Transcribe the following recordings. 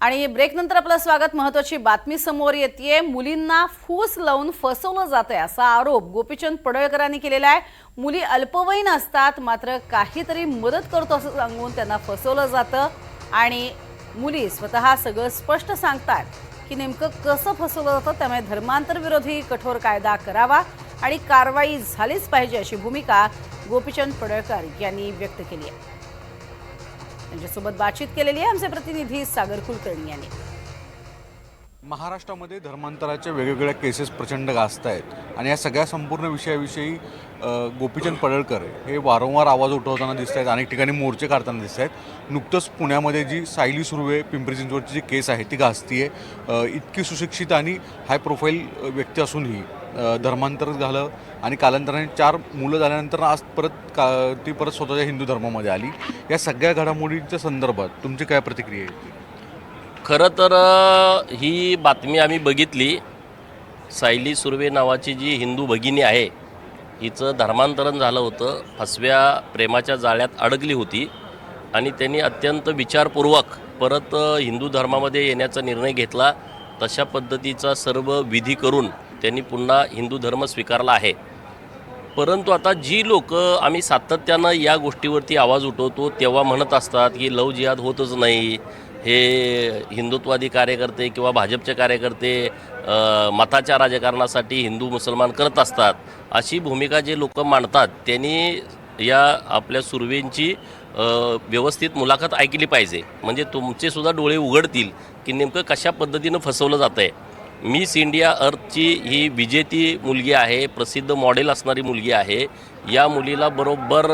आणि ब्रेक नंतर आपलं स्वागत। महत्त्वाची बातमी समोर येतेय। मुलींना फूस लावून फसवलं जातंय असा आरोप गोपीचंद पडळकरांनी केलेला आहे। मुली अल्पवयीन असतात, मात्र काहीतरी मदत करतो असं सांगून त्यांना फसवलं जातं आणि मुली स्वतः सगळं स्पष्ट सांगतात की नेमकं कसं फसवलं जातं। त्यामुळे धर्मांतर विरोधी कठोर कायदा करावा आणि कारवाई झालीच पाहिजे अशी भूमिका गोपीचंद पडळकर यांनी व्यक्त केली आहे। त्यांच्यासोबत बातचीत केलेली आहे आमचे प्रतिनिधी सागर कुलकर्णी यांनी। महाराष्ट्रामध्ये धर्मांतराच्या वेगवेगळ्या केसेस प्रचंड गाजत आहेत आणि या सगळ्या संपूर्ण विषयाविषयी गोपीचंद पडळकर हे वारंवार आवाज उठवताना दिसत आहेत, अनेक ठिकाणी मोर्चे काढताना दिसत आहेत। नुकतंच पुण्यामध्ये जी सायली सुर्वे पिंपरी चिंचवडची जी केस आहे ती गाजती आहे। इतकी सुशिक्षित आणि हाय प्रोफाईल व्यक्ती असूनही धर्मांतर झालं आणि कालांतराने 4 मुलं झाल्यानंतर आज ती परत स्वतःच्या हिंदू धर्मामध्ये आली। या सगळ्या घडामोडींच्या संदर्भात तुमची काय प्रतिक्रिया आहे? खरं तर ही बातमी आम्ही बघितली। सायली सुर्वे नावाची जी हिंदू भगिनी आहे, हिचं धर्मांतरण झालं होतं, फसव्या प्रेमाच्या जाळ्यात अडकली होती आणि त्यांनी अत्यंत विचारपूर्वक परत हिंदू धर्मामध्ये येण्याचा निर्णय घेतला। तशा पद्धतीचा सर्व विधी करून त्यांनी पुन्हा हिंदू धर्म स्वीकारला आहे। परंतु आता जी लोक आम्ही सातत्यानं या गोष्टीवरती आवाज उठवतो तेव्हा म्हणत असतात की लव जिहाद होतच नाही, हे हिंदुत्ववादी कार्यकर्ते किंवा भाजपचे कार्यकर्ते मताच्या राजकारणासाठी हिंदू मुसलमान करत असतात, अशी भूमिका जे लोक मांडतात त्यांनी या आपल्या सुर्वेंची व्यवस्थित मुलाखत ऐकली पाहिजे। म्हणजे तुमचे सुद्धा डोळे उघडतील की नेमकं कशा पद्धतीनं फसवलं जातं आहे। मिस इंडिया अर्थची ही विजेती मुलगी आहे, प्रसिद्ध मॉडेल असणारी मुलगी आहे। या मुलीला बरोबर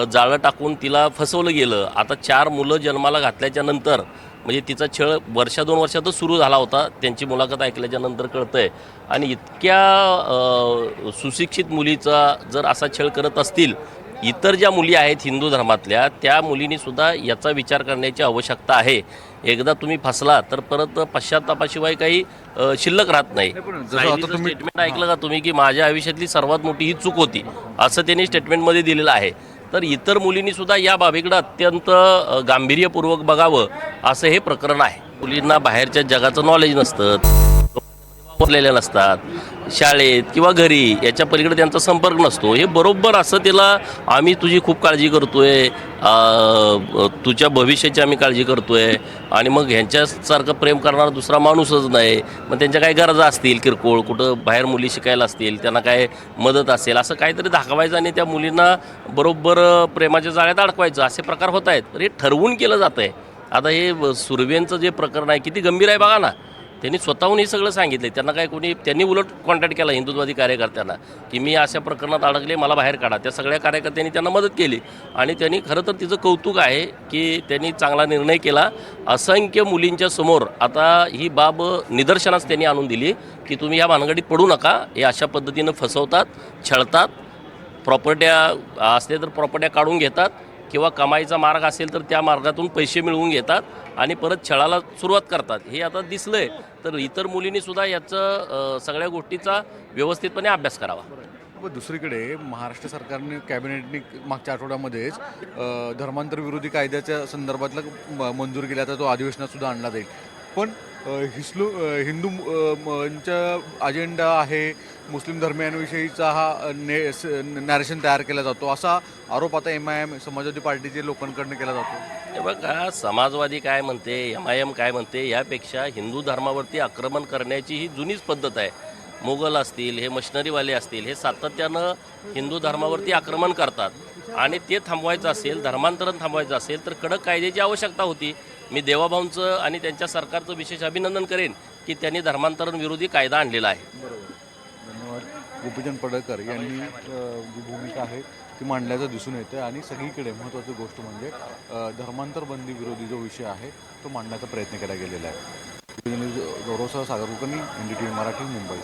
जाळं टाकून तिला फसवलं गेलं। आता 4 मुलं जन्माला घातल्याच्या नंतर म्हणजे तिचा छळ 1-2 वर्षातच सुरू झाला होता, त्यांची मुलाखत ऐकल्याच्या नंतर कळतंय। आणि इतक्या सुशिक्षित मुलीचा जर असा छळ करत असतील इतर ज्या मुली आहेत हिंदू धर्मातल्या, त्या मुलींनीसुद्धा याचा विचार करण्याची आवश्यकता आहे। एकदा तुम्ही फसला तर परत पश्चात्तापाशिवाय काही शिल्लक राहत नाही। स्टेटमेंट ऐकलं का तुम्ही की माझ्या आयुष्यातली सर्वात मोठी ही चूक होती, असं त्यांनी स्टेटमेंटमध्ये दिलेलं आहे। तर इतर मुलींनीसुद्धा या बाबीकडे अत्यंत गांभीर्यपूर्वक बघावं असं हे प्रकरण आहे। मुलींना बाहेरच्या जगाचं नॉलेज नसतं, वापरलेल्या नसतात, शाळेत किंवा घरी याच्या पलीकडे त्यांचा संपर्क नसतो। हे बरोबर असं तिला आम्ही तुझी खूप काळजी करतोय, तुझ्या भविष्याची आम्ही काळजी करतोय आणि मग ह्यांच्यासारखं प्रेम करणारा दुसरा माणूसच नाही, मग त्यांच्या काही गरजा असतील किरकोळ, कुठं बाहेर मुली शिकायला असतील, त्यांना काय मदत असेल, असं काहीतरी दाखवायचं आणि त्या मुलींना बरोबर प्रेमाच्या जाळ्यात अडकवायचं, असे प्रकार होत आहेत। तर हे ठरवून केलं जातं आहे। आता हे सुर्वेंचं जे प्रकरण आहे किती गंभीर आहे बघा ना। त्यांनी स्वतःहून हे सगळं सांगितलं। त्यांना काय त्यांनी उलट कॉन्टॅक्ट केला हिंदुत्ववादी कार्यकर्त्यांना की मी अशा प्रकरणात अडकले, मला बाहेर काढा। त्या सगळ्या कार्यकर्त्यांनी त्यांना मदत केली आणि त्यांनी खरं तर तिचं कौतुक आहे की त्यांनी चांगला निर्णय केला। असंख्य मुलींच्या समोर आता ही बाब निदर्शनास त्यांनी आणून दिली की तुम्ही या भानगडीत पडू नका। हे अशा पद्धतीनं फसवतात, छळतात, प्रॉपर्ट्या असले तर प्रॉपर्ट्या काढून घेतात किंवा कमाईचा मार्ग असेल तर त्या मार्गातून पैसे मिळवून घेतात आणि परत छळाला सुरुवात करतात। हे आता दिसलंय, तर इतर मुलींनीसुद्धा याचं सगळ्या गोष्टीचा व्यवस्थितपणे अभ्यास करावा। दुसरीकडे महाराष्ट्र सरकारने कॅबिनेटने मागच्या आठवड्यामध्येच धर्मांतर विरोधी कायद्याच्या संदर्भातला मंजूर केला, तो अधिवेशनात सुद्धा आणला जाईल। पण हिंदूंचा अजेंडा आहे, मुस्लिम धर्मियांविषयीचा हा नॅरेशन तयार केला जातो, असा आरोप आता MIM समाजवादी पार्टीचे लोकांकडनं केला जातो। हे बघा, समाजवादी काय म्हणते, MIM काय म्हणते, यापेक्षा हिंदू धर्मावरती आक्रमण करण्याची ही जुनीच पद्धत आहे। मुघल असतील, हे मशिनरीवाले असतील, हे सातत्यानं हिंदू धर्मावरती आक्रमण करतात आणि ते थांबवायचं असेल, धर्मांतरण थांबवायचं असेल तर कडक कायद्याची आवश्यकता होती। मी देवाभाऊंचं आणि त्यांच्या सरकारचं विशेष अभिनंदन करेन की त्यांनी धर्मांतरण विरोधी कायदा आणलेला आहे। धन्यवाद। गोपीचंद पडळकर यांनी जी भूमिका आहे ती मांडल्याचं दिसून येतं आणि सगळीकडे महत्त्वाची गोष्ट म्हणजे धर्मांतर बंदी विरोधी जो विषय आहे तो मांडण्याचा प्रयत्न केला गेलेला आहे। गौरव सागर कुलकर्णी, NDTV मराठी, मुंबई।